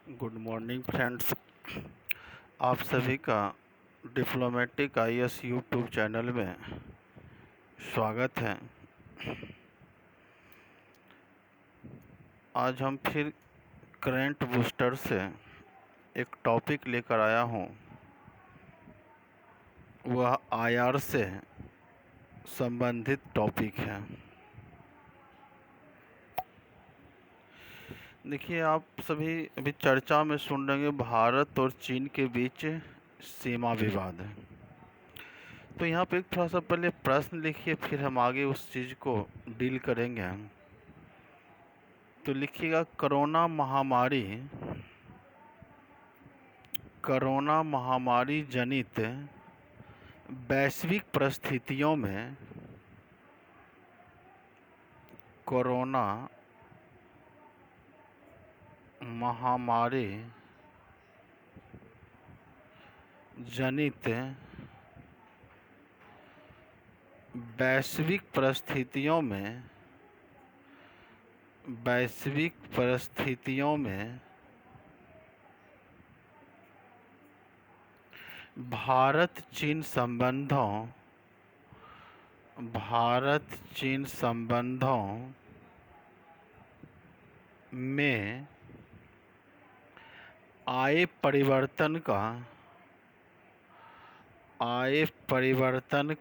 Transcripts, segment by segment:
Good morning friends. आप सभी का डिप्लोमेटिक आईएएस यूट्यूब चैनल में स्वागत है। आज हम फिर करंट बूस्टर से एक टॉपिक लेकर आया हूँ। वह आईआर से संबंधित टॉपिक है। देखिए, आप सभी अभी चर्चा में सुन रहे हैं भारत और चीन के बीच सीमा विवाद है। तो यहाँ पे एक थोड़ा सा पहले प्रश्न लिखिए, फिर हम आगे उस चीज़ को डील करेंगे। तो लिखिएगा, कोरोना महामारी जनित वैश्विक परिस्थितियों में कोरोना महामारी जनित वैश्विक परिस्थितियों में भारत चीन संबंधों में आए परिवर्तन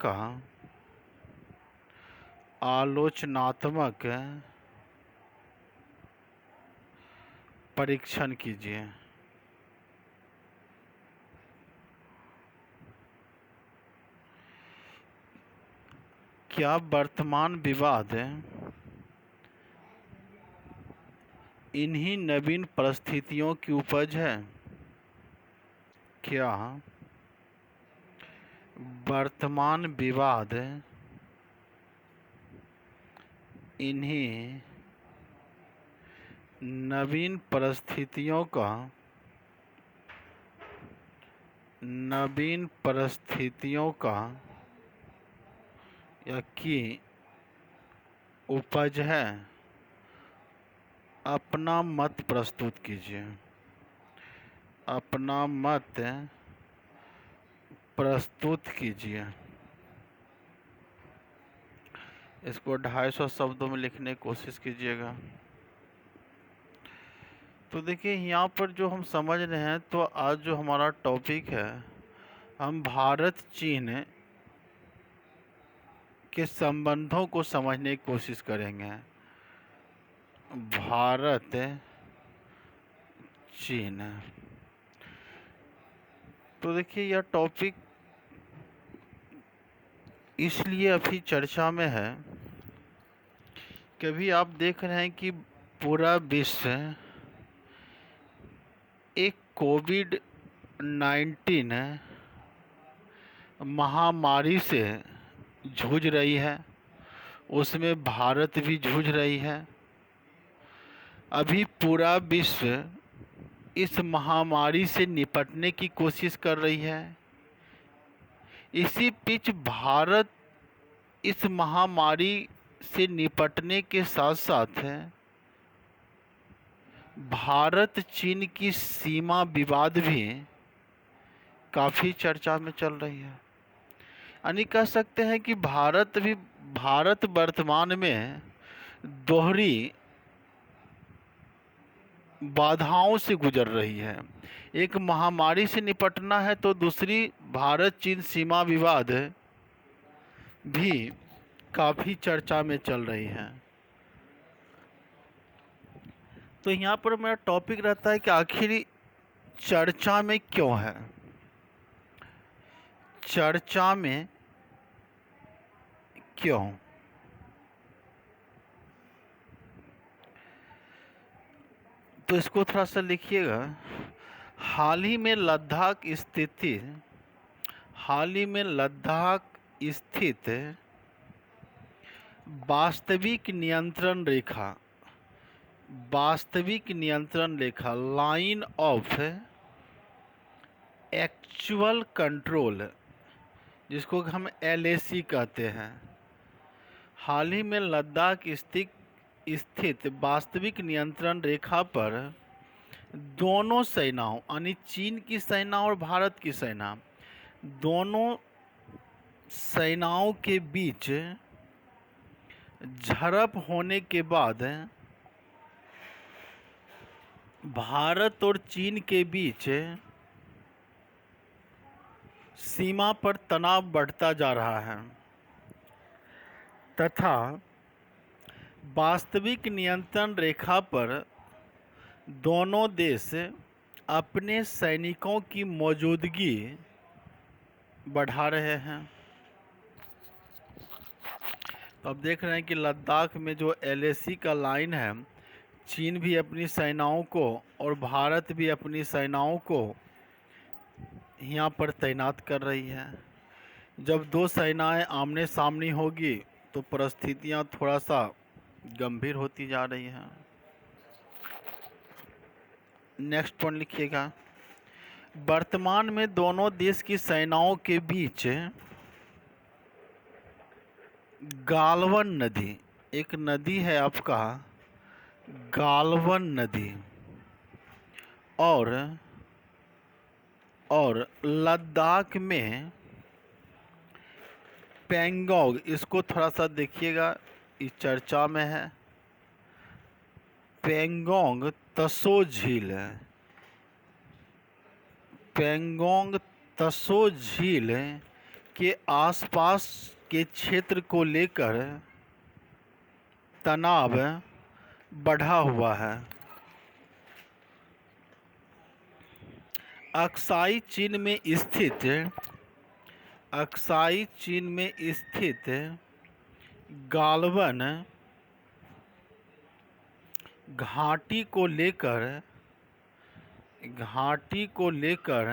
का आलोचनात्मक परीक्षण कीजिए। क्या वर्तमान विवाद इन्हीं नवीन परिस्थितियों की उपज है? क्या वर्तमान विवाद इन्हीं नवीन परिस्थितियों का या की उपज है? अपना मत प्रस्तुत कीजिए। अपना मत प्रस्तुत कीजिए। इसको 250 शब्दों में लिखने की कोशिश कीजिएगा। तो देखिए, यहाँ पर जो हम समझ रहे हैं, तो आज जो हमारा टॉपिक है, हम भारत चीन के संबंधों को समझने की कोशिश करेंगे। भारत चीन। तो देखिए, यह टॉपिक इसलिए अभी चर्चा में है कि अभी आप देख रहे हैं कि पूरा विश्व एक कोविड-19 महामारी से जूझ रही है। उसमें भारत भी जूझ रही है। अभी पूरा विश्व इस महामारी से निपटने की कोशिश कर रही है। इसी बीच भारत इस महामारी से निपटने के साथ साथ भारत चीन की सीमा विवाद भी काफ़ी चर्चा में चल रही है। यानी कह सकते हैं कि भारत वर्तमान में दोहरी बाधाओं से गुजर रही है। एक महामारी से निपटना है, तो दूसरी भारत चीन सीमा विवाद भी काफ़ी चर्चा में चल रही है। तो यहाँ पर मेरा टॉपिक रहता है कि आखिर चर्चा में क्यों है? चर्चा में क्यों? तो इसको थोड़ा सा लिखिएगा। हाल ही में लद्दाख स्थित वास्तविक नियंत्रण रेखा लाइन ऑफ एक्चुअल कंट्रोल, जिसको हम LAC कहते हैं, हाल ही में लद्दाख स्थित वास्तविक नियंत्रण रेखा पर दोनों सेनाओं यानी चीन की सेना और भारत की सेना, दोनों सेनाओं के बीच झड़प होने के बाद भारत और चीन के बीच सीमा पर तनाव बढ़ता जा रहा है तथा वास्तविक नियंत्रण रेखा पर दोनों देश अपने सैनिकों की मौजूदगी बढ़ा रहे हैं। तो अब देख रहे हैं कि लद्दाख में जो LAC का लाइन है, चीन भी अपनी सेनाओं को और भारत भी अपनी सेनाओं को यहाँ पर तैनात कर रही है। जब दो सेनाएं आमने सामने होगी तो परिस्थितियाँ थोड़ा सा गंभीर होती जा रही हैं। नेक्स्ट पॉइंट लिखिएगा, वर्तमान में दोनों देश की सेनाओं के बीच गालवन नदी, एक नदी है आपका गालवन नदी, और लद्दाख में पेंगोंग, इसको थोड़ा सा देखिएगा, इस चर्चा में है। पेंगोंग तसो झील है, पेंगोंग तसो झील के आसपास के क्षेत्र को लेकर तनाव बढ़ा हुआ है। अक्साई चीन में स्थित गालवन घाटी को लेकर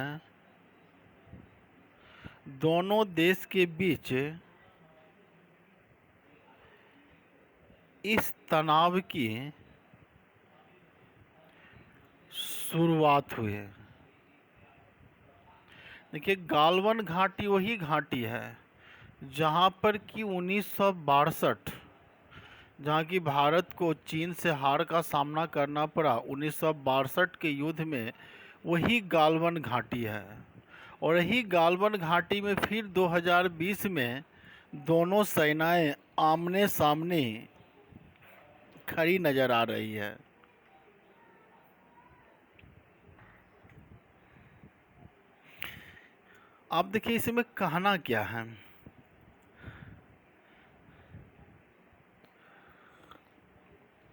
दोनों देश के बीच इस तनाव की शुरुआत हुई है। देखिए, गालवन घाटी वही घाटी है जहाँ पर कि 1962, जहाँ की भारत को चीन से हार का सामना करना पड़ा 1962 के युद्ध में, वही गालवन घाटी है। और यही गालवन घाटी में फिर 2020 में दोनों सेनाएं आमने सामने खड़ी नजर आ रही है। आप देखिए इसमें कहना क्या है।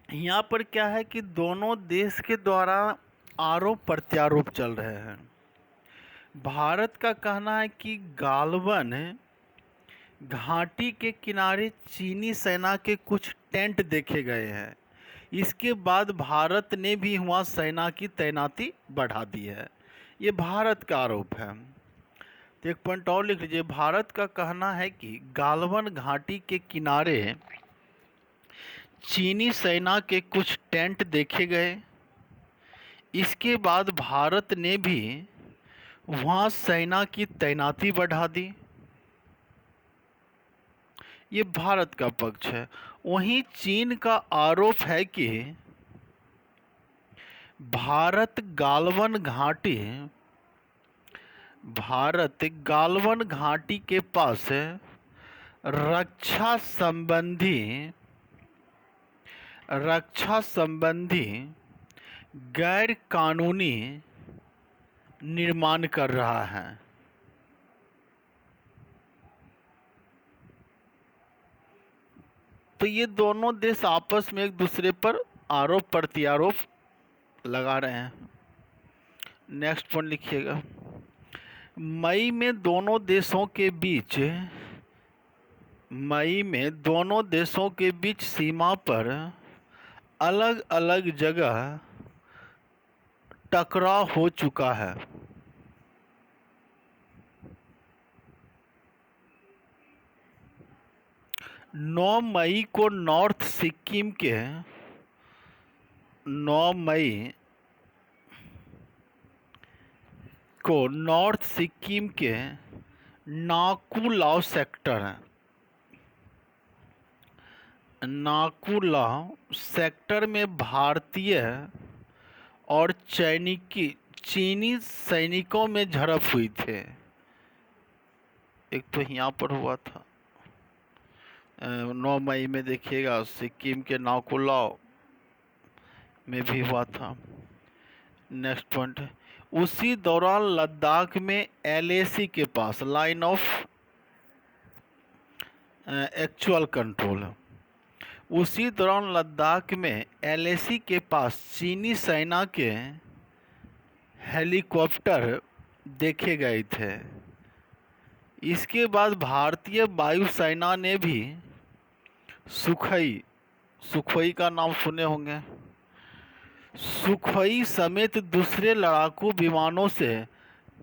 यहाँ पर क्या है कि दोनों देश के द्वारा आरोप प्रत्यारोप चल रहे हैं। भारत का कहना है कि गालवन घाटी के किनारे चीनी सेना के कुछ टेंट देखे गए हैं। इसके बाद भारत ने भी वहाँ सेना की तैनाती बढ़ा दी है। ये भारत का आरोप है। तो एक पॉइंट और लिख लीजिए, भारत का कहना है कि गालवन घाटी के किनारे चीनी सेना के कुछ टेंट देखे गए। इसके बाद भारत ने भी वहाँ सेना की तैनाती बढ़ा दी। ये भारत का पक्ष है। वहीं चीन का आरोप है कि भारत गालवन घाटी के पास रक्षा संबंधी गैर कानूनी निर्माण कर रहा है। तो ये दोनों देश आपस में एक दूसरे पर आरोप प्रत्यारोप लगा रहे हैं। नेक्स्ट पॉइंट लिखिएगा, मई में दोनों देशों के बीच सीमा पर अलग अलग जगह टकराव हो चुका है। नौ मई को नॉर्थ सिक्किम के नाकू लाओ सेक्टर में भारतीय और चीनी सैनिकों में झड़प हुई थे। एक तो यहाँ पर हुआ था 9 मई में, देखिएगा सिक्किम के नाकोलाव में भी हुआ था। नेक्स्ट पॉइंट, उसी दौरान लद्दाख में LAC के पास, लाइन ऑफ एक्चुअल कंट्रोल, उसी दौरान लद्दाख में LAC के पास चीनी सेना के हेलीकॉप्टर देखे गए थे। इसके बाद भारतीय वायुसेना ने भी सुखोई का नाम सुने होंगे, सुखोई समेत दूसरे लड़ाकू विमानों से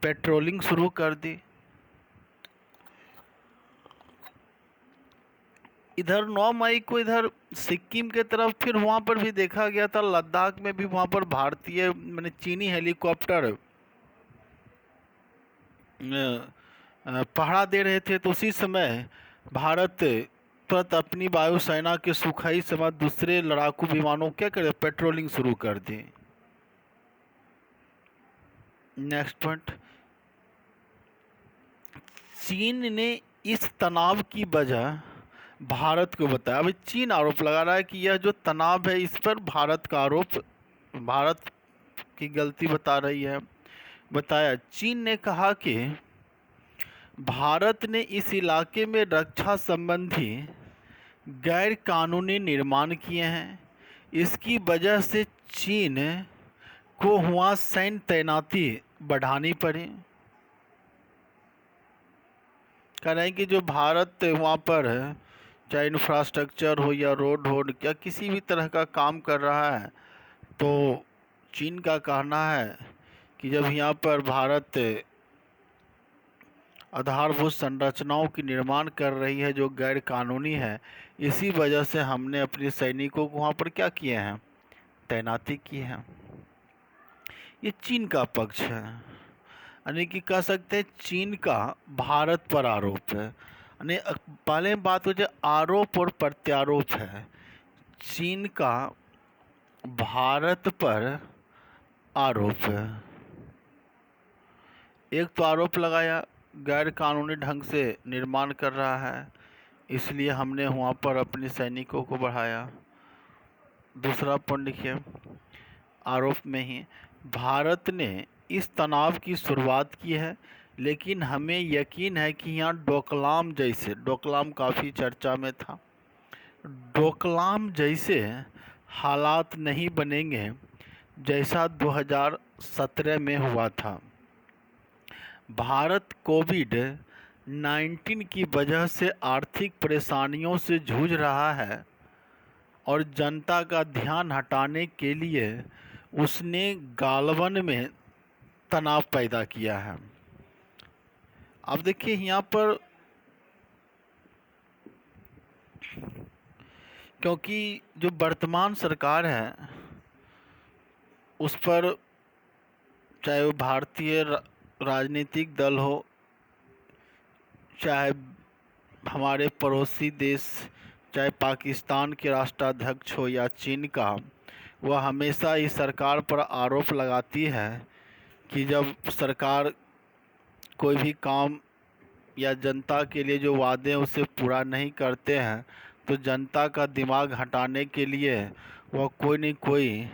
पेट्रोलिंग शुरू कर दी। इधर 9 मई को इधर सिक्किम के तरफ फिर वहाँ पर भी देखा गया था, लद्दाख में भी वहाँ पर भारतीय मैंने चीनी हेलीकॉप्टर पहरा दे रहे थे। तो उसी समय भारत तुरंत अपनी वायुसेना के सुखोई समेत दूसरे लड़ाकू विमानों क्या करे, पेट्रोलिंग शुरू कर दी। नेक्स्ट पॉइंट, चीन ने इस तनाव की वजह भारत को बताया। अभी चीन आरोप लगा रहा है कि यह जो तनाव है इस पर भारत का आरोप, भारत की गलती बता रही है। बताया, चीन ने कहा कि भारत ने इस इलाके में रक्षा संबंधी गैर कानूनी निर्माण किए हैं। इसकी वजह से चीन को हुआ सैन्य तैनाती बढ़ानी पड़ी। कह रहे हैं कि जो भारत वहाँ पर चाहे इंफ्रास्ट्रक्चर हो या रोड हो या किसी भी तरह का काम कर रहा है, तो चीन का कहना है कि जब यहाँ पर भारत आधारभूत संरचनाओं की निर्माण कर रही है जो गैर कानूनी है, इसी वजह से हमने अपने सैनिकों को वहाँ पर क्या किए हैं, तैनाती की है। ये चीन का पक्ष है, यानी कि कह सकते हैं चीन का भारत पर आरोप है। यानी पहले बात हो जाए आरोप और प्रत्यारोप है, चीन का भारत पर आरोप है। एक तो आरोप लगाया गैर कानूनी ढंग से निर्माण कर रहा है, इसलिए हमने वहाँ पर अपने सैनिकों को बढ़ाया। दूसरा पॉइंट लिखिए, आरोप में ही भारत ने इस तनाव की शुरुआत की है, लेकिन हमें यकीन है कि यहाँ डोकलाम जैसे, डोकलाम काफ़ी चर्चा में था, डोकलाम जैसे हालात नहीं बनेंगे जैसा 2017 में हुआ था। भारत कोविड-19 की वजह से आर्थिक परेशानियों से जूझ रहा है और जनता का ध्यान हटाने के लिए उसने गालवन में तनाव पैदा किया है। अब देखिए यहाँ पर, क्योंकि जो वर्तमान सरकार है उस पर चाहे वो भारतीय राजनीतिक दल हो, चाहे हमारे पड़ोसी देश, चाहे पाकिस्तान के राष्ट्राध्यक्ष हो या चीन का, वह हमेशा इस सरकार पर आरोप लगाती है कि जब सरकार कोई भी काम या जनता के लिए जो वादे हैं उसे पूरा नहीं करते हैं, तो जनता का दिमाग हटाने के लिए वह कोई न कोई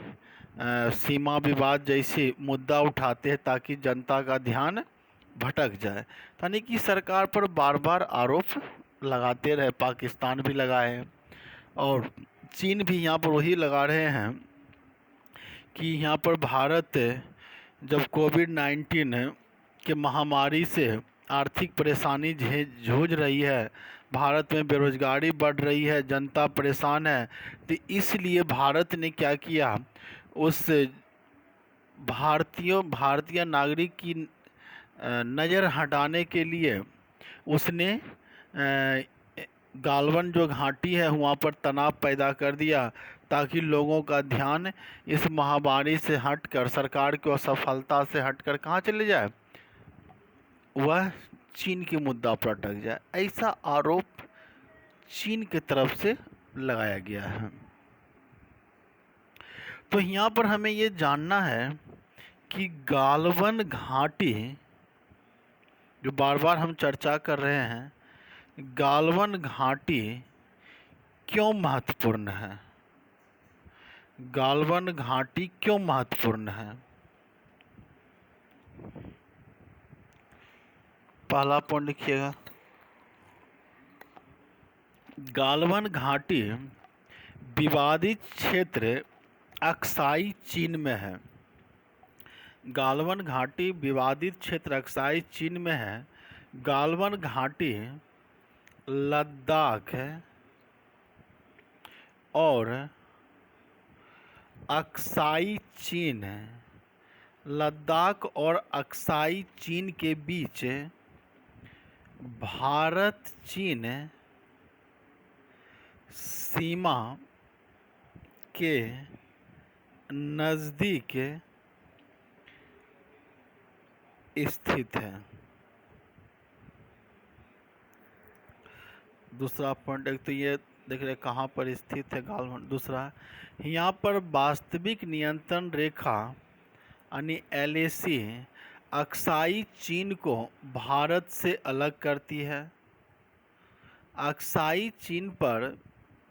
सीमा विवाद जैसे मुद्दा उठाते हैं ताकि जनता का ध्यान भटक जाए। यानी कि सरकार पर बार बार आरोप लगाते रहे, पाकिस्तान भी लगाए और चीन भी यहाँ पर वही लगा रहे हैं कि यहाँ पर भारत जब कोविड-19 के महामारी से आर्थिक परेशानी जूझ रही है, भारत में बेरोजगारी बढ़ रही है, जनता परेशान है, तो इसलिए भारत ने क्या किया, उस भारतीय नागरिक की नज़र हटाने के लिए उसने गालवन जो घाटी है वहाँ पर तनाव पैदा कर दिया ताकि लोगों का ध्यान इस महामारी से हटकर, सरकार की असफलता से हटकर कहाँ चले जाए, वह चीन के मुद्दा पर अटक जाए। ऐसा आरोप चीन की तरफ से लगाया गया है। तो यहाँ पर हमें ये जानना है कि गालवन घाटी, जो बार बार हम चर्चा कर रहे हैं, गालवन घाटी क्यों महत्वपूर्ण है? गालवन घाटी क्यों महत्वपूर्ण है? पहला पॉइंट लिखिएगा, गालवन घाटी विवादित क्षेत्र अक्साई चीन में है। गालवन घाटी विवादित क्षेत्र अक्साई चीन में है। गालवन घाटी लद्दाख और अक्साई चीन, लद्दाख और अक्साई चीन के बीच भारत चीन सीमा के नज़दीक स्थित है। दूसरा पॉइंट, एक तो ये देख रहे कहाँ पर स्थित है गालवन। दूसरा, यहाँ पर वास्तविक नियंत्रण रेखा यानी LAC अक्साई चीन को भारत से अलग करती है। अक्साई चीन पर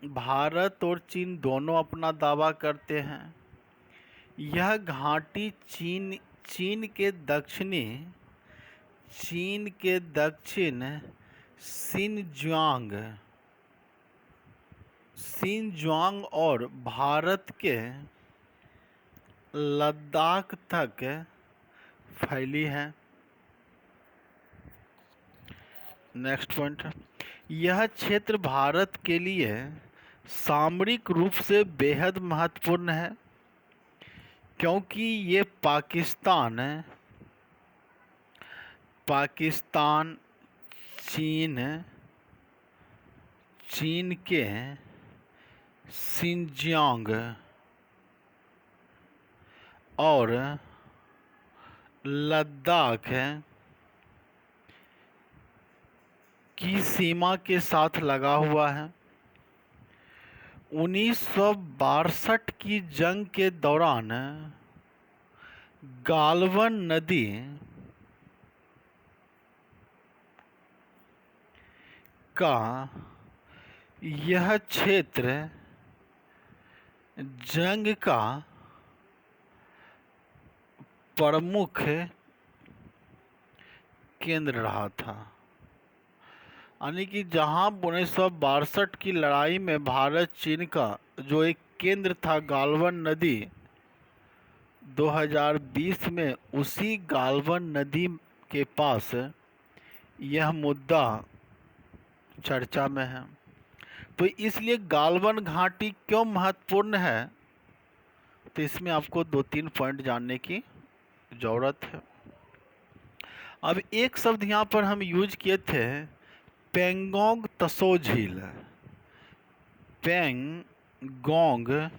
भारत और चीन दोनों अपना दावा करते हैं। यह घाटी चीन के दक्षिण शिनज़ुआंग और भारत के लद्दाख तक फैली है। नेक्स्ट पॉइंट, यह क्षेत्र भारत के लिए सामरिक रूप से बेहद महत्वपूर्ण है, क्योंकि ये पाकिस्तान, चीन के शिनजियांग और लद्दाख की सीमा के साथ लगा हुआ है। 1962 की जंग के दौरान गालवन नदी का यह क्षेत्र जंग का प्रमुख केंद्र रहा था। यानी कि जहां 1962 की लड़ाई में भारत चीन का जो एक केंद्र था गालवन नदी, 2020 में उसी गालवन नदी के पास यह मुद्दा चर्चा में है। तो इसलिए गालवन घाटी क्यों महत्वपूर्ण है, तो इसमें आपको 2-3 पॉइंट जानने की ज़रूरत है। अब एक शब्द यहाँ पर हम यूज किए थे, पेंगोंग तसो झील। पेंगोंग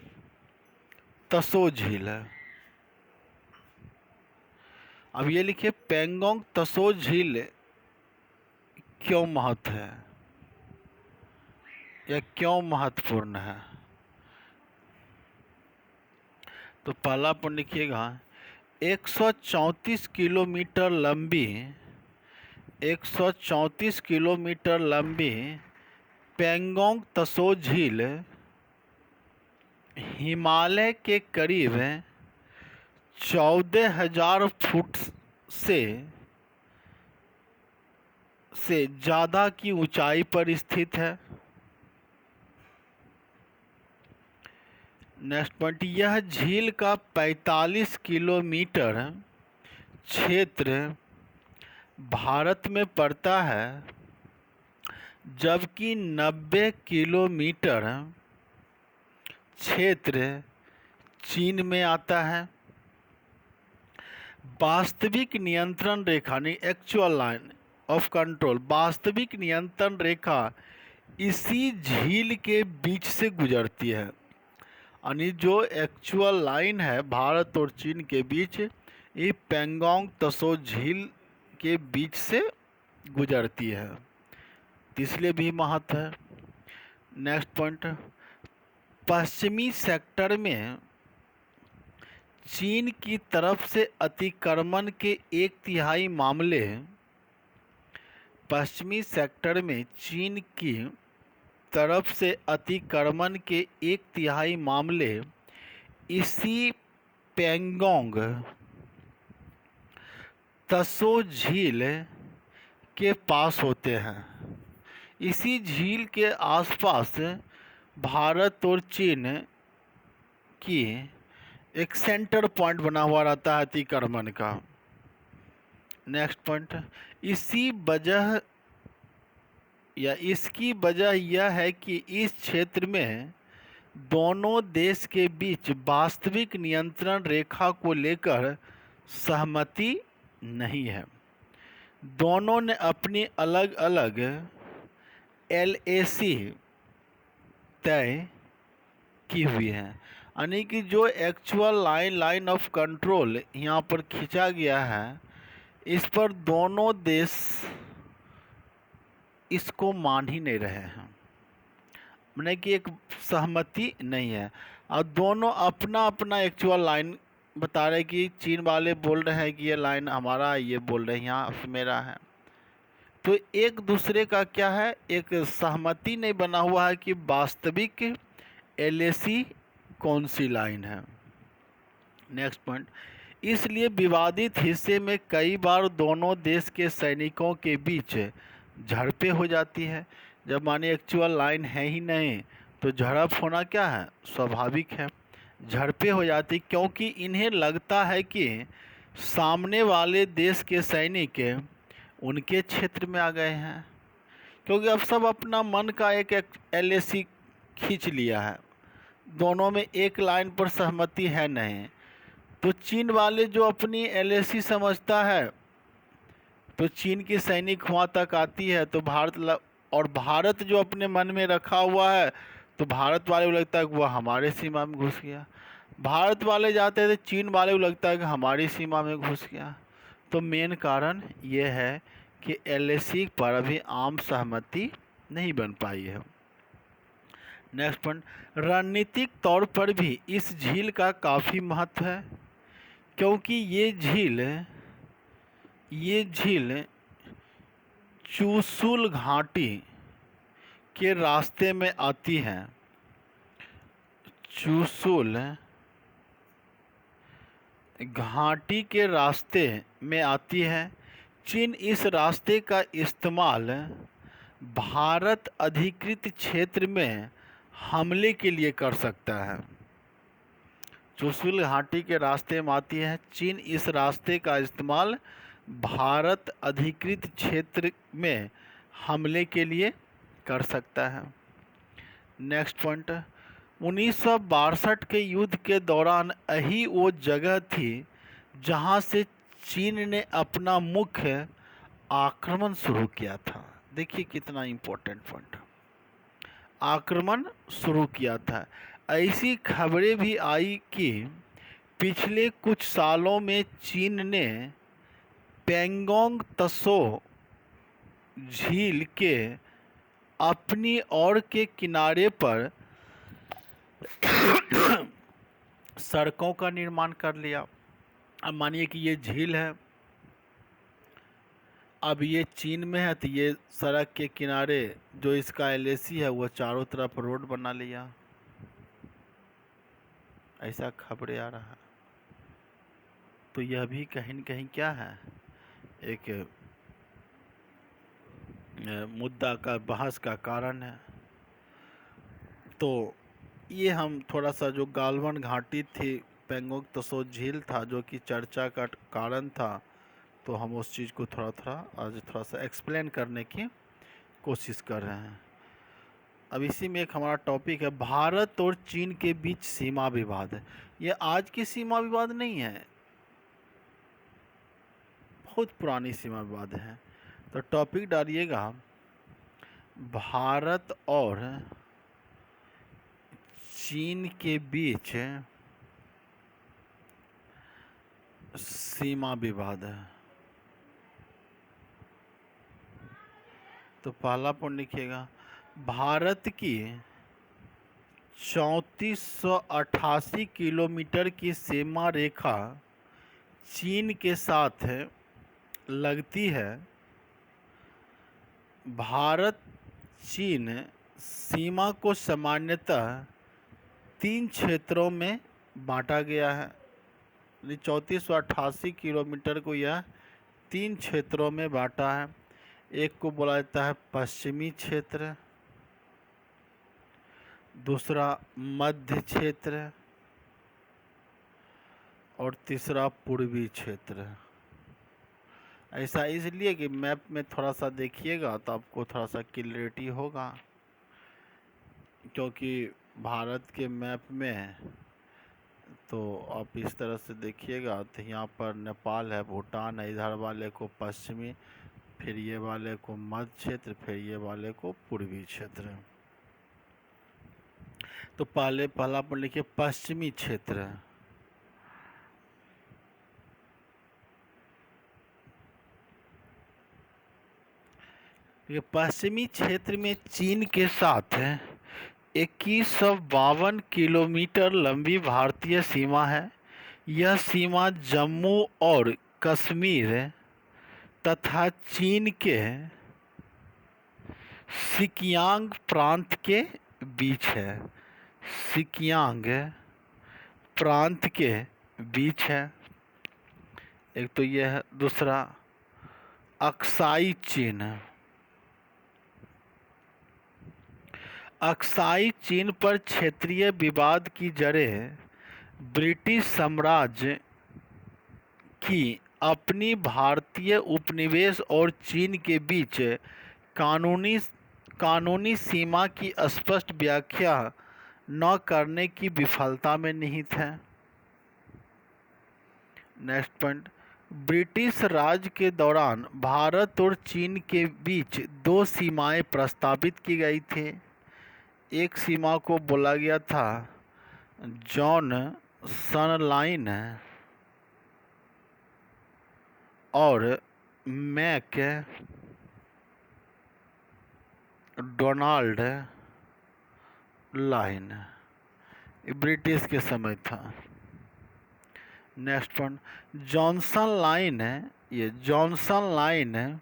तसो झील। अब ये लिखिए, पेंगोंग तसो झील क्यों महत्व है या क्यों महत्वपूर्ण है? तो पहला पॉइंट लिखिएगा, 134 किलोमीटर लंबी पेंगोंग तसो झील हिमालय के करीब 14,000 फुट से ज़्यादा की ऊंचाई पर स्थित है। नेक्स्ट पॉइंट, यह झील का 45 किलोमीटर क्षेत्र भारत में पड़ता है, जबकि 90 किलोमीटर क्षेत्र चीन में आता है। वास्तविक नियंत्रण रेखा नहीं, एक्चुअल लाइन ऑफ कंट्रोल, वास्तविक नियंत्रण रेखा इसी झील के बीच से गुजरती है। यानी जो एक्चुअल लाइन है भारत और चीन के बीच, ये पेंगोंग तसो झील के बीच से गुजरती है, इसलिए भी महत्व है। नेक्स्ट पॉइंट, पश्चिमी सेक्टर में चीन की तरफ से अतिक्रमण के 1/3 मामले, पश्चिमी सेक्टर में चीन की तरफ से अतिक्रमण के 1/3 मामले इसी पेंगोंग त्सो झील के पास होते हैं। इसी झील के आसपास भारत और चीन की एक सेंटर पॉइंट बना हुआ रहता है अतिक्रमण का। नेक्स्ट पॉइंट, इसकी वजह यह है कि इस क्षेत्र में दोनों देश के बीच वास्तविक नियंत्रण रेखा को लेकर सहमति नहीं है। दोनों ने अपनी अलग अलग एलएसी तय की हुई है, यानी कि जो एक्चुअल लाइन ऑफ कंट्रोल यहाँ पर खींचा गया है, इस पर दोनों देश इसको मान ही नहीं रहे हैं, माने कि एक सहमति नहीं है। और दोनों अपना अपना एक्चुअल लाइन बता रहे कि चीन वाले बोल रहे हैं कि ये लाइन हमारा है, ये बोल रहे हैं यहाँ मेरा है। तो एक दूसरे का क्या है, एक सहमति नहीं बना हुआ है कि वास्तविक एलएसी कौन सी लाइन है। नेक्स्ट पॉइंट, इसलिए विवादित हिस्से में कई बार दोनों देश के सैनिकों के बीच झड़पें हो जाती है। जब माने एक्चुअल लाइन है ही नहीं तो झड़प होना क्या है, स्वाभाविक है। झड़पें हो जाती क्योंकि इन्हें लगता है कि सामने वाले देश के सैनिक उनके क्षेत्र में आ गए हैं, क्योंकि अब सब अपना मन का एक एलएसी खींच लिया है, दोनों में एक लाइन पर सहमति है नहीं। तो चीन वाले जो अपनी एलएसी समझता है, तो चीन की सैनिक वहाँ तक आती है तो भारत जो अपने मन में रखा हुआ है, तो भारत वाले को लगता है कि वह हमारे सीमा में घुस गया। भारत वाले जाते हैं तो चीन वाले को लगता है कि हमारी सीमा में घुस गया। तो मेन कारण ये है कि एलएसी पर अभी आम सहमति नहीं बन पाई है। नेक्स्ट पॉइंट, रणनीतिक तौर पर भी इस झील का काफ़ी महत्व है, क्योंकि ये झील चुशुल घाटी के रास्ते में आती है। चुशुल घाटी के रास्ते में आती है। चीन इस रास्ते का इस्तेमाल भारत अधिकृत क्षेत्र में हमले के लिए कर सकता है। चुशुल घाटी के रास्ते में आती है, चीन इस रास्ते का इस्तेमाल भारत अधिकृत क्षेत्र में हमले के लिए कर सकता है। नेक्स्ट पॉइंट, 1962 के युद्ध के दौरान यही वो जगह थी जहां से चीन ने अपना मुख्य आक्रमण शुरू किया था। देखिए कितना इम्पोर्टेंट पॉइंट, आक्रमण शुरू किया था। ऐसी खबरें भी आई कि पिछले कुछ सालों में चीन ने पेंगोंग त्सो झील के अपनी ओर के किनारे पर सड़कों का निर्माण कर लिया। अब मानिए कि ये झील है, अब ये चीन में है, तो ये सड़क के किनारे जो इसका एलएसी है वो चारों तरफ रोड बना लिया। ऐसा खबरें आ रहा है। तो यह भी कहीं न कहीं क्या है, एक मुद्दा का बहस का कारण है। तो ये हम थोड़ा सा जो गालवन घाटी थी, पेंगोंग त्सो झील था जो कि चर्चा का कारण था, तो हम उस चीज़ को आज थोड़ा सा एक्सप्लेन करने की कोशिश कर रहे हैं। अब इसी में एक हमारा टॉपिक है भारत और चीन के बीच सीमा विवाद। ये आज की सीमा विवाद नहीं है, बहुत पुरानी सीमा विवाद है। तो टॉपिक डालिएगा भारत और चीन के बीच सीमा विवाद है। तो पहला पॉइंट लिखिएगा, भारत की 3488 किलोमीटर की सीमा रेखा चीन के साथ लगती है। भारत चीन सीमा को सामान्यतः 3 क्षेत्रों में बांटा गया है। 3488 किलोमीटर को यह 3 क्षेत्रों में बांटा है। एक को बोला जाता है पश्चिमी क्षेत्र, दूसरा मध्य क्षेत्र और तीसरा पूर्वी क्षेत्र। ऐसा इसलिए कि मैप में थोड़ा सा देखिएगा तो आपको थोड़ा सा क्लियरिटी होगा, क्योंकि भारत के मैप में तो आप इस तरह से देखिएगा तो यहाँ पर नेपाल है, भूटान है, इधर वाले को पश्चिमी, फिर ये वाले को मध्य क्षेत्र, फिर ये वाले को पूर्वी क्षेत्र। तो पहला पर लिखिए पश्चिमी क्षेत्र। ये पश्चिमी क्षेत्र में चीन के साथ 2152 किलोमीटर लंबी भारतीय सीमा है। यह सीमा जम्मू और कश्मीर तथा चीन के सिकियांग प्रांत के बीच है। सिकियांग प्रांत के बीच है। एक तो यह है, दूसरा अक्साई चीन। अक्साई चीन पर क्षेत्रीय विवाद की जड़ें ब्रिटिश साम्राज्य की अपनी भारतीय उपनिवेश और चीन के बीच कानूनी सीमा की स्पष्ट व्याख्या न करने की विफलता में निहित है। नेक्स्ट पॉइंट, ब्रिटिश राज के दौरान भारत और चीन के बीच 2 सीमाएं प्रस्तावित की गई थी। एक सीमा को बोला गया था जॉनसन लाइन और मैकडोनाल्ड लाइन, ब्रिटिश के समय था। नेक्स्ट पॉइंट, जॉनसन लाइन ये जॉनसन लाइन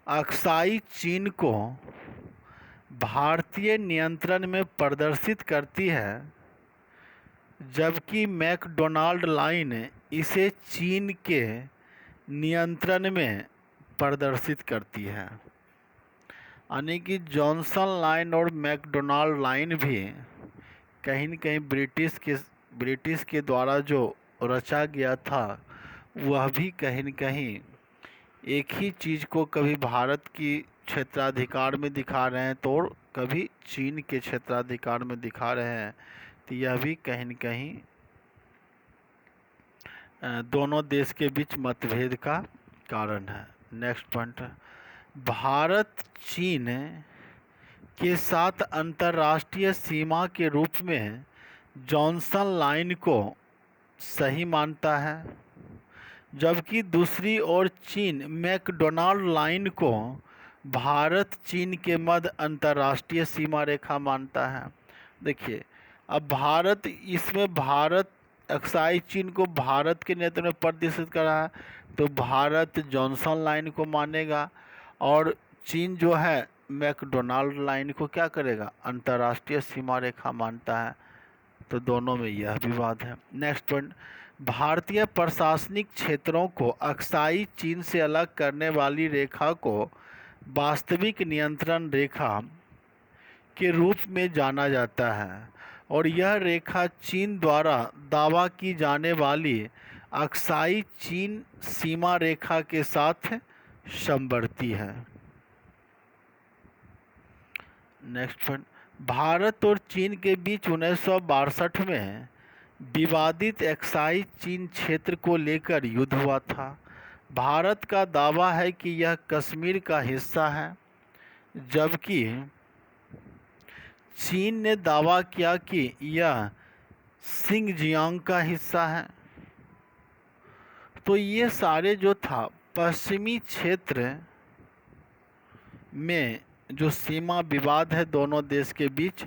अक्साई चीन को भारतीय नियंत्रण में प्रदर्शित करती है, जबकि मैकडोनाल्ड लाइन इसे चीन के नियंत्रण में प्रदर्शित करती है। यानी कि जॉनसन लाइन और मैकडोनाल्ड लाइन भी कहीं न कहीं ब्रिटिश के द्वारा जो रचा गया था, वह भी कहीं न कहीं एक ही चीज़ को कभी भारत की क्षेत्राधिकार में दिखा रहे हैं तो और कभी चीन के क्षेत्राधिकार में दिखा रहे हैं। तो यह भी कहीं न कहीं दोनों देश के बीच मतभेद का कारण है। नेक्स्ट पॉइंट, भारत चीन के साथ अंतर्राष्ट्रीय सीमा के रूप में जॉनसन लाइन को सही मानता है, जबकि दूसरी ओर चीन मैकडोनाल्ड लाइन को भारत चीन के मध्य अंतर्राष्ट्रीय सीमा रेखा मानता है। देखिए, अब भारत अक्साई चीन को भारत के नेतृत्व में प्रदर्शित कर रहा है, तो भारत जॉनसन लाइन को मानेगा और चीन जो है मैकडोनाल्ड लाइन को क्या करेगा, अंतर्राष्ट्रीय सीमा रेखा मानता है। तो दोनों में यह विवाद है। नेक्स्ट पॉइंट, भारतीय प्रशासनिक क्षेत्रों को अक्साई चीन से अलग करने वाली रेखा को वास्तविक नियंत्रण रेखा के रूप में जाना जाता है और यह रेखा चीन द्वारा दावा की जाने वाली अक्साई चीन सीमा रेखा के साथ समवर्ती है। नेक्स्ट पॉइंट, भारत और चीन के बीच 1962 में विवादित अक्साई चीन क्षेत्र को लेकर युद्ध हुआ था। भारत का दावा है कि यह कश्मीर का हिस्सा है, जबकि चीन ने दावा किया कि यह सिंगजियांग का हिस्सा है। तो ये सारे जो था पश्चिमी क्षेत्र में जो सीमा विवाद है दोनों देश के बीच,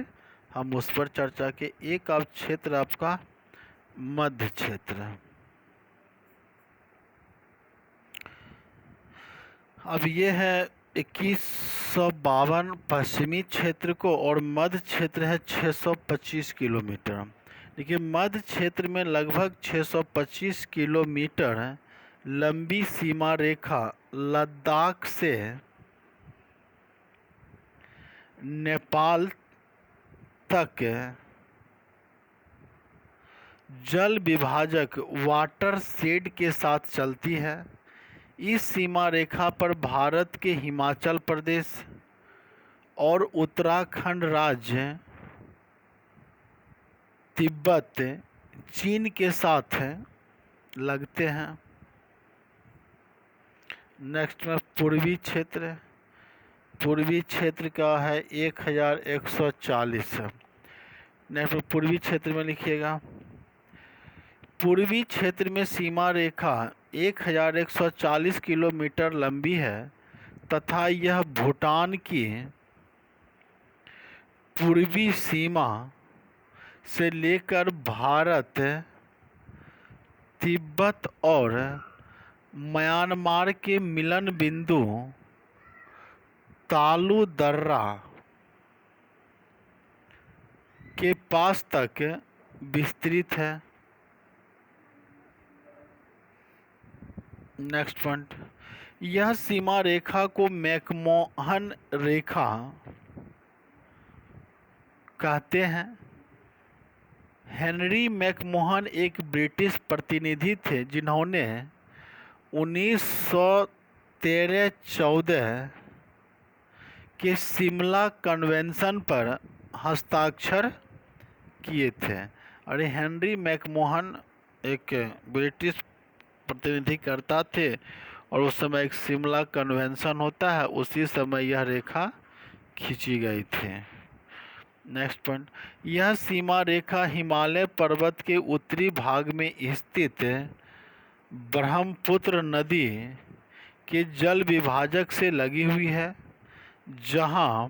हम उस पर चर्चा के। एक अब क्षेत्र आपका मध्य क्षेत्र। अब ये है 2152 पश्चिमी क्षेत्र को, और मध्य क्षेत्र है 625 किलोमीटर। देखिए मध्य क्षेत्र में लगभग 625 किलोमीटर लंबी सीमा रेखा लद्दाख से नेपाल तक जल विभाजक वाटर शेड के साथ चलती है। इस सीमा रेखा पर भारत के हिमाचल प्रदेश और उत्तराखंड राज्य तिब्बत चीन के साथ लगते हैं। नेक्स्ट में पूर्वी क्षेत्र। पूर्वी क्षेत्र का है 1140। नेक्स्ट में पूर्वी क्षेत्र में लिखिएगा, पूर्वी क्षेत्र में सीमा रेखा 1140 किलोमीटर लंबी है तथा यह भूटान की पूर्वी सीमा से लेकर भारत, तिब्बत और म्यांमार के मिलन बिंदु तालु दर्रा के पास तक विस्तृत है। नेक्स्ट पॉइंट, यह सीमा रेखा को मैकमोहन रेखा कहते हैं। हेनरी मैकमोहन एक ब्रिटिश प्रतिनिधि थे जिन्होंने 1913-14 के शिमला कन्वेंशन पर हस्ताक्षर किए थे। अरे हेनरी मैकमोहन एक ब्रिटिश प्रतिनिधिकर्ता थे और उस समय एक शिमला कन्वेंशन होता है, उसी समय यह रेखा खींची गई थी। नेक्स्ट पॉइंट, यह सीमा रेखा हिमालय पर्वत के उत्तरी भाग में स्थित ब्रह्मपुत्र नदी के जल विभाजक से लगी हुई है, जहां